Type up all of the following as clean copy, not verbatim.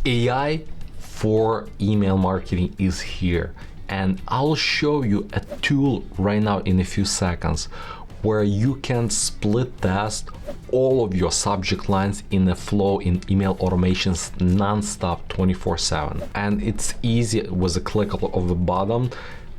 AI for email marketing is here, and I'll show you a tool right now in a few seconds where you can split test all of your subject lines in a flow in email automations non-stop 24/7. And it's easy with a click of the button.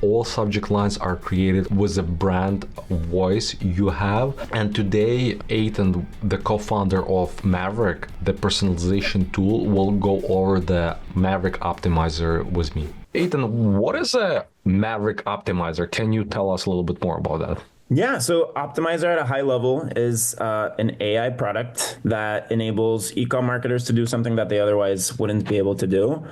All subject lines are created with a brand voice you have. And today, Ethan, the co-founder of Maverick, the personalization tool, will go over the Maverick optimizer with me. Ethan, what is a Maverick optimizer? Can you tell us a little bit more about that? Yeah, so Optimizer at a high level is an AI product that enables e-com marketers to do something that they otherwise wouldn't be able to do.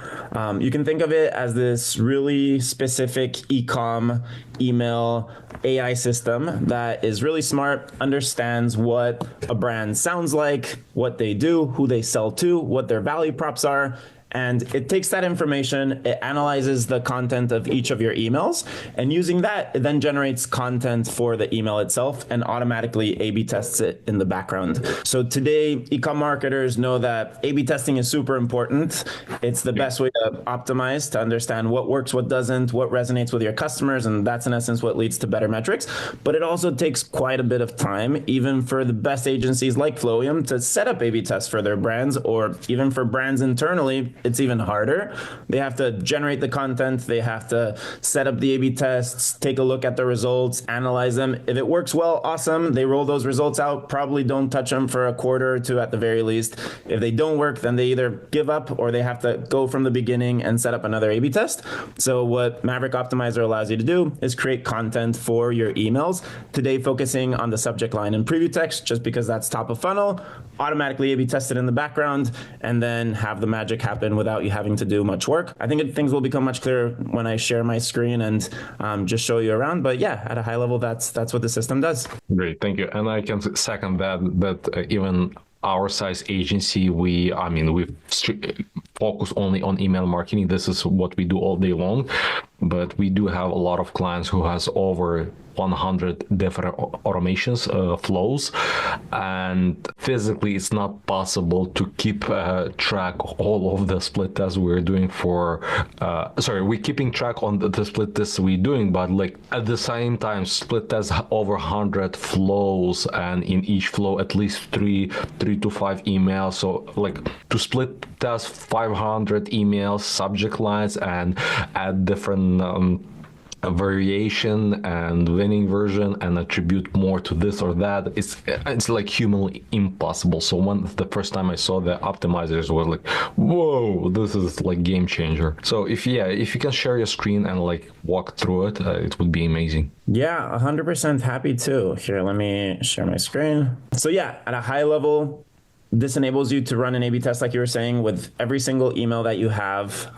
You can think of it as this really specific e-com email AI system that is really smart, understands what a brand sounds like, what they do, who they sell to, what their value props are. And it takes that information, it analyzes the content of each of your emails, and using that, it then generates content for the email itself and automatically A/B tests it in the background. So today, e-com marketers know that A/B testing is super important. It's the best way to optimize, to understand what works, what doesn't, what resonates with your customers, and that's in essence what leads to better metrics. But it also takes quite a bit of time, even for the best agencies like Flowium, to set up A/B tests for their brands, or even for brands internally. It's even harder. They have to generate the content, they have to set up the A/B tests, take a look at the results, analyze them. If it works well, awesome. They roll those results out, probably don't touch them for a quarter or two at the very least. If they don't work, then they either give up or they have to go from the beginning and set up another A/B test. So what Maverick Optimizer allows you to do is create content for your emails. Today, focusing on the subject line and preview text, just because that's top of funnel, automatically A/B tested in the background, and then have the magic happen without you having to do much work. I think things will become much clearer when I share my screen and just show you around. But yeah, at a high level, that's what the system does. Great, thank you. And I can second that even our size agency, we focus only on email marketing. This is what we do all day long. But we do have a lot of clients who has over 100 different automations flows, and physically it's not possible to keep track all of the split tests we're doing for we're keeping track on the split tests we're doing, but like at the same time split tests over 100 flows, and in each flow at least three to five emails. So like to split test 500 emails, subject lines, and add different variation and winning version and attribute more to this or that, it's like humanly impossible. So the first time I saw the optimizers was like, whoa, this is like game changer. So if you can share your screen and like walk through it, it would be amazing. Yeah, 100% happy to. Here, let me share my screen. So yeah, at a high level, this enables you to run an A/B test, like you were saying, with every single email that you have.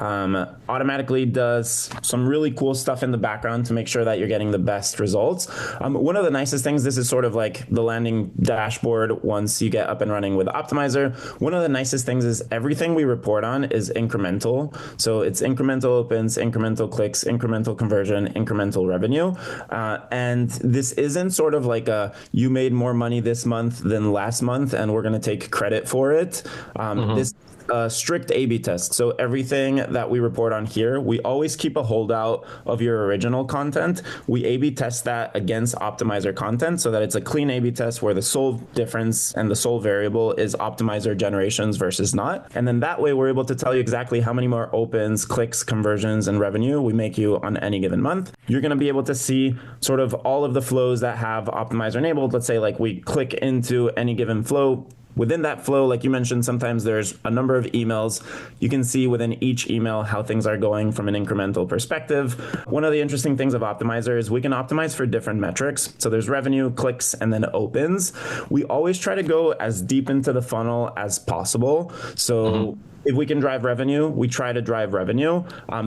Automatically does some really cool stuff in the background to make sure that you're getting the best results. One of the nicest things, this is sort of like the landing dashboard once you get up and running with Optimizer. One of the nicest things is everything we report on is incremental. So it's incremental opens, incremental clicks, incremental conversion, incremental revenue. And this isn't sort of like you made more money this month than last month, and we're going to take credit for it. This strict A/B test. So everything that we report on here, we always keep a holdout of your original content. We A/B test that against Optimizer content so that it's a clean A/B test where the sole difference and the sole variable is Optimizer generations versus not. And then that way we're able to tell you exactly how many more opens, clicks, conversions, and revenue we make you on any given month. You're going to be able to see sort of all of the flows that have Optimizer enabled. Let's say like we click into any given flow. Within that flow, like you mentioned, sometimes there's a number of emails. You can see within each email how things are going from an incremental perspective. One of the interesting things of Optimizer is we can optimize for different metrics. So there's revenue, clicks, and then opens. We always try to go as deep into the funnel as possible. So if we can drive revenue, we try to drive revenue.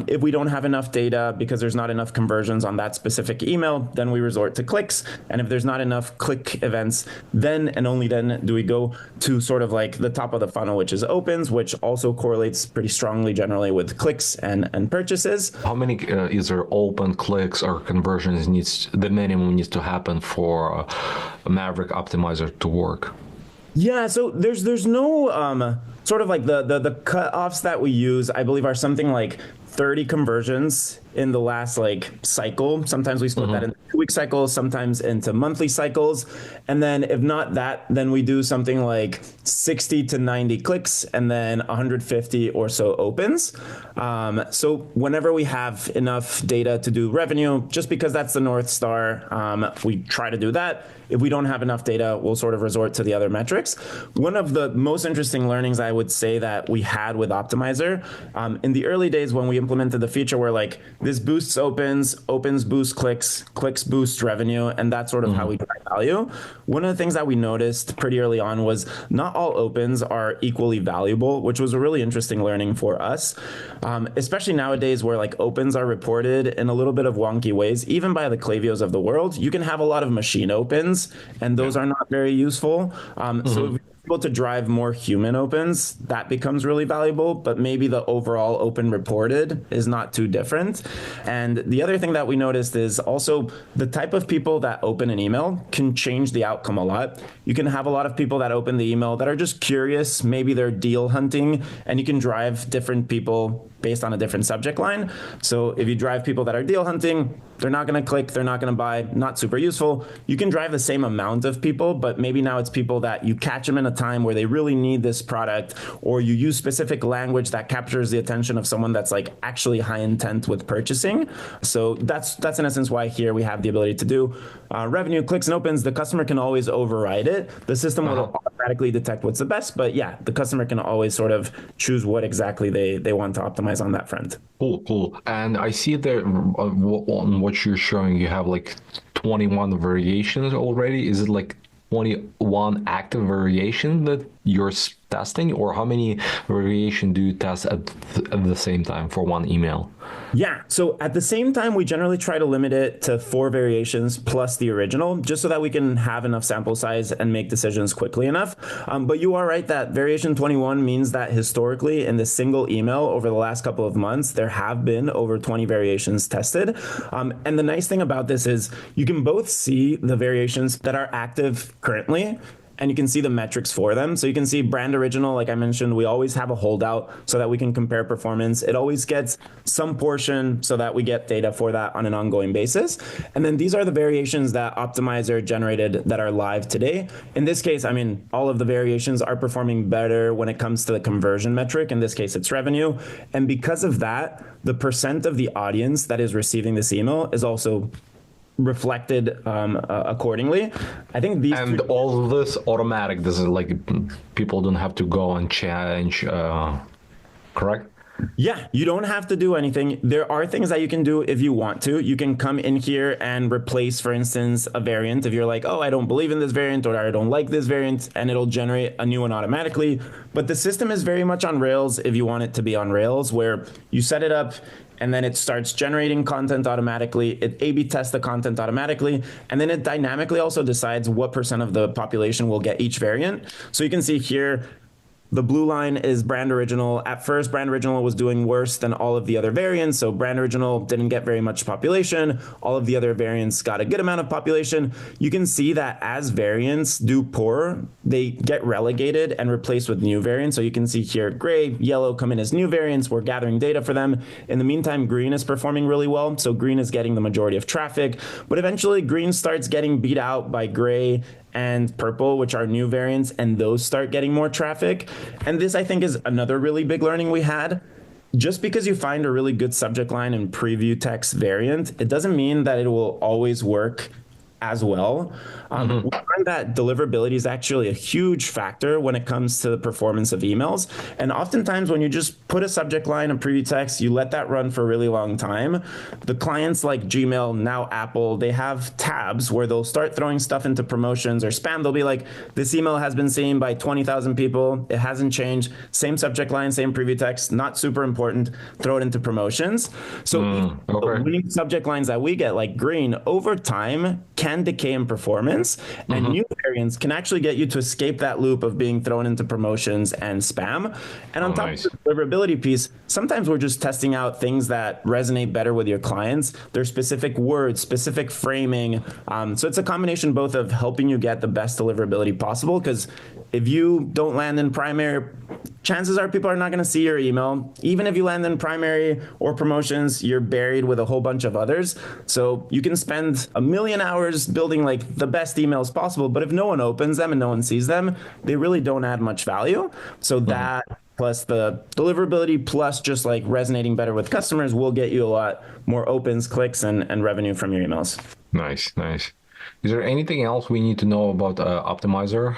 If we don't have enough data because there's not enough conversions on that specific email, then we resort to clicks. And if there's not enough click events, then and only then do we go to sort of like the top of the funnel, which is opens, which also correlates pretty strongly generally with clicks and purchases. How many either open clicks or conversions the minimum needs to happen for a Maverick Optimizer to work? Yeah, so there's no sort of like the cutoffs that we use, I believe, are something like 30 conversions in the last like cycle. Sometimes we split that into 2-week cycles, sometimes into monthly cycles. And then if not that, then we do something like 60 to 90 clicks and then 150 or so opens. So whenever we have enough data to do revenue, just because that's the North Star, we try to do that. If we don't have enough data, we'll sort of resort to the other metrics. One of the most interesting learnings I would say that we had with Optimizer, in the early days when we implemented the feature where like this boosts opens boost clicks, clicks boost revenue, and that's sort of how we drive value. One of the things that we noticed pretty early on was not all opens are equally valuable, which was a really interesting learning for us, especially nowadays where like opens are reported in a little bit of wonky ways, even by the Klaviyo's of the world. You can have a lot of machine opens, and those are not very useful. So if we're able to drive more human opens, that becomes really valuable, but maybe the overall open reported is not too different. And the other thing that we noticed is also the type of people that open an email can change the outcome a lot. You can have a lot of people that open the email that are just curious, maybe they're deal hunting, and you can drive different people based on a different subject line. So if you drive people that are deal hunting, they're not going to click, they're not going to buy, not super useful. You can drive the same amount of people, but maybe now it's people that you catch them in a time where they really need this product, or you use specific language that captures the attention of someone that's like actually high intent with purchasing. So that's in essence why here we have the ability to do revenue, clicks, and opens. The customer can always override it. The system will automatically detect what's the best, but yeah, the customer can always sort of choose what exactly they want to optimize on that front. Cool. And I see that on what you're showing, you have like 21 variations already. Is it like 21 active variation that you're testing, or how many variation do you test at the same time for one email? Yeah, so at the same time, we generally try to limit it to 4 variations plus the original, just so that we can have enough sample size and make decisions quickly enough. But you are right that variation 21 means that historically in the single email over the last couple of months, there have been over 20 variations tested. And the nice thing about this is you can both see the variations that are active currently, and you can see the metrics for them. So you can see brand original, like I mentioned, we always have a holdout so that we can compare performance. It always gets some portion so that we get data for that on an ongoing basis. And then these are the variations that Optimizer generated that are live today. In this case, I mean, all of the variations are performing better when it comes to the conversion metric. In this case, it's revenue. And because of that, the percent of the audience that is receiving this email is also reflected accordingly. I think these all of this automatic. This is like people don't have to go and change. Correct? Yeah, you don't have to do anything. There are things that you can do if you want to. You can come in here and replace, for instance, a variant. If you're like, oh, I don't believe in this variant, or I don't like this variant, and it'll generate a new one automatically. But the system is very much on Rails if you want it to be on Rails, where you set it up and then it starts generating content automatically. It A/B tests the content automatically, and then it dynamically also decides what % of the population will get each variant. So you can see here, the blue line is brand original. At first, brand original was doing worse than all of the other variants. So brand original didn't get very much population. All of the other variants got a good amount of population. You can see that as variants do poor, they get relegated and replaced with new variants. So you can see here, gray, yellow come in as new variants. We're gathering data for them. In the meantime, green is performing really well. So green is getting the majority of traffic, but eventually green starts getting beat out by gray and purple, which are new variants, and those start getting more traffic. And this, I think, is another really big learning we had. Just because you find a really good subject line and preview text variant, it doesn't mean that it will always work as well. We learned that deliverability is actually a huge factor when it comes to the performance of emails. And oftentimes when you just put a subject line and preview text, you let that run for a really long time. The clients like Gmail, now Apple, they have tabs where they'll start throwing stuff into promotions or spam. They'll be like, this email has been seen by 20,000 people. It hasn't changed. Same subject line, same preview text, not super important. Throw it into promotions. So the winning subject lines that we get, like green, over time, can decay in performance, and new variants can actually get you to escape that loop of being thrown into promotions and spam. And on top of the deliverability piece, sometimes we're just testing out things that resonate better with your clients. There's specific words, specific framing. So it's a combination both of helping you get the best deliverability possible, because if you don't land in primary, chances are people are not going to see your email. Even if you land in primary or promotions, you're buried with a whole bunch of others. So you can spend a million hours building like the best emails possible, but if no one opens them and no one sees them, they really don't add much value. So that plus the deliverability plus just like resonating better with customers will get you a lot more opens, clicks, and revenue from your emails. Nice. Is there anything else we need to know about Optimizer?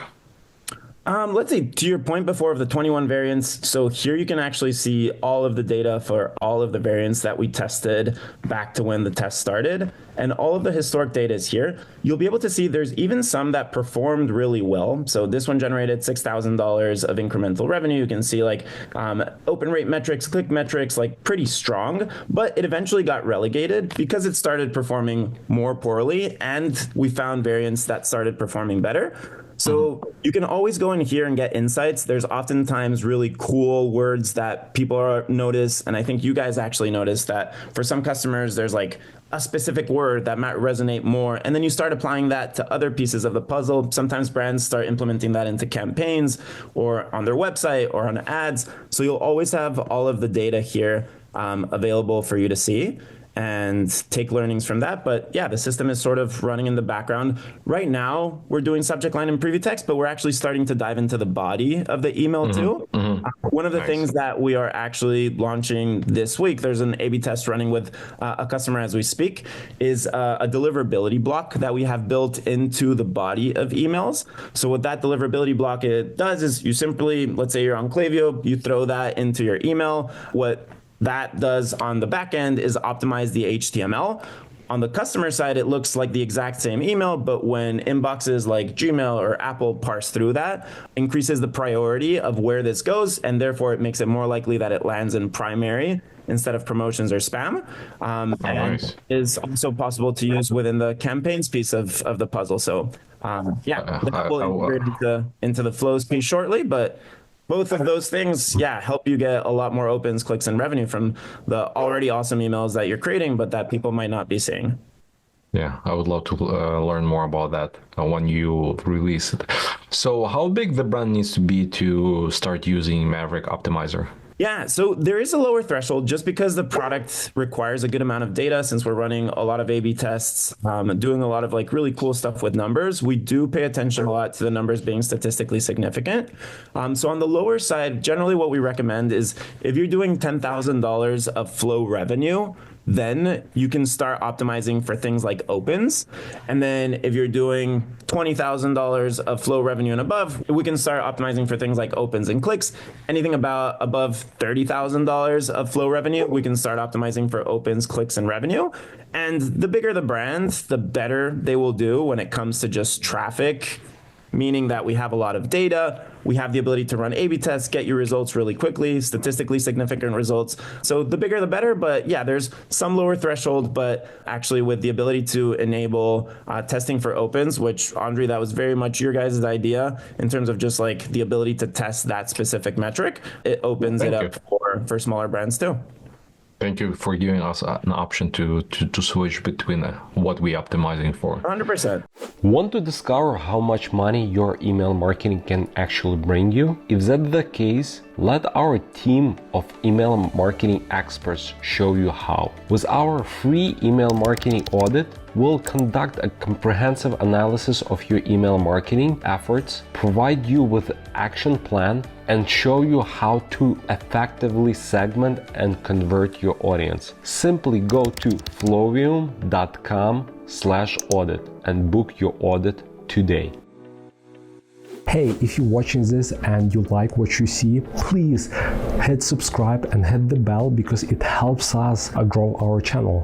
Let's see, to your point before of the 21 variants. So here you can actually see all of the data for all of the variants that we tested back to when the test started. And all of the historic data is here. You'll be able to see there's even some that performed really well. So this one generated $6,000 of incremental revenue. You can see like open rate metrics, click metrics, like pretty strong, but it eventually got relegated because it started performing more poorly. And we found variants that started performing better. So you can always go in here and get insights. There's oftentimes really cool words that people notice. And I think you guys actually notice that for some customers, there's like a specific word that might resonate more. And then you start applying that to other pieces of the puzzle. Sometimes brands start implementing that into campaigns or on their website or on ads. So you'll always have all of the data here available for you to see and take learnings from that. But yeah, the system is sort of running in the background. Right now, we're doing subject line and preview text, but we're actually starting to dive into the body of the email too. One of the things that we are actually launching this week, there's an A/B test running with a customer as we speak, is a deliverability block that we have built into the body of emails. So what that deliverability block it does is you simply, let's say you're on Klaviyo, you throw that into your email. What that does on the back end is optimize the HTML. On the customer side, it looks like the exact same email, but when inboxes like Gmail or Apple parse through that, increases the priority of where this goes, and therefore it makes it more likely that it lands in primary instead of promotions or spam. And is also possible to use within the campaigns piece of the puzzle. So we'll integrate into the flows piece shortly, but both of those things, help you get a lot more opens, clicks, and revenue from the already awesome emails that you're creating, but that people might not be seeing. Yeah, I would love to learn more about that when you release it. So how big the brand needs to be to start using Maverick Optimizer? Yeah, so there is a lower threshold just because the product requires a good amount of data. Since we're running a lot of A/B tests, doing a lot of like really cool stuff with numbers, we do pay attention a lot to the numbers being statistically significant. So on the lower side, generally what we recommend is if you're doing $10,000 of flow revenue, then you can start optimizing for things like opens. And then if you're doing $20,000 of flow revenue and above, we can start optimizing for things like opens and clicks. Anything above $30,000 of flow revenue, we can start optimizing for opens, clicks, and revenue. And the bigger the brand, the better they will do when it comes to just traffic, meaning that we have a lot of data. We have the ability to run A/B tests, get you results really quickly, statistically significant results. So the bigger the better, but yeah, there's some lower threshold, but actually with the ability to enable testing for opens, which Andre, that was very much your guys' idea in terms of just like the ability to test that specific metric. It opens it up for smaller brands too. Thank you for giving us an option to switch between what we're optimizing for. 100%. Want to discover how much money your email marketing can actually bring you? If that's the case, let our team of email marketing experts show you how. With our free email marketing audit, we'll conduct a comprehensive analysis of your email marketing efforts, provide you with an action plan, and show you how to effectively segment and convert your audience. Simply go to flowium.com/audit and book your audit today. Hey, if you're watching this and you like what you see, please hit subscribe and hit the bell because it helps us grow our channel.